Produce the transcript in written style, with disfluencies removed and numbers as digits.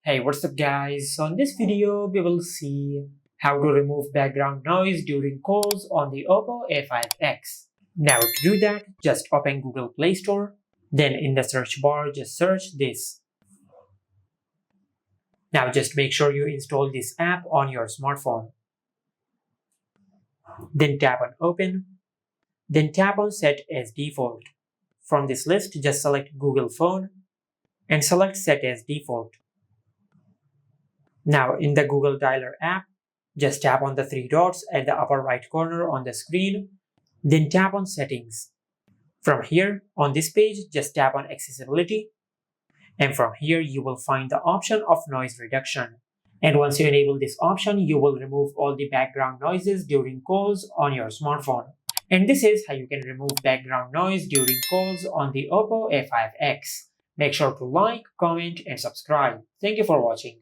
Hey, what's up guys? So in this video, we will see how to remove background noise during calls on the Oppo A5x. Now to do that, just open Google Play Store. Then in the search bar, just search this. Now just make sure you install this app on your smartphone. Then tap on Open. Then tap on Set as Default. From this list, just select Google Phone and select Set as Default. Now in the Google Dialer app, just tap on the three dots at the upper right corner on the screen, then tap on Settings. From here, on this page, just tap on Accessibility, and from here you will find the option of Noise Reduction. And once you enable this option, you will remove all the background noises during calls on your smartphone. And this is how you can remove background noise during calls on the Oppo A5x. Make sure to like, comment, and subscribe. Thank you for watching.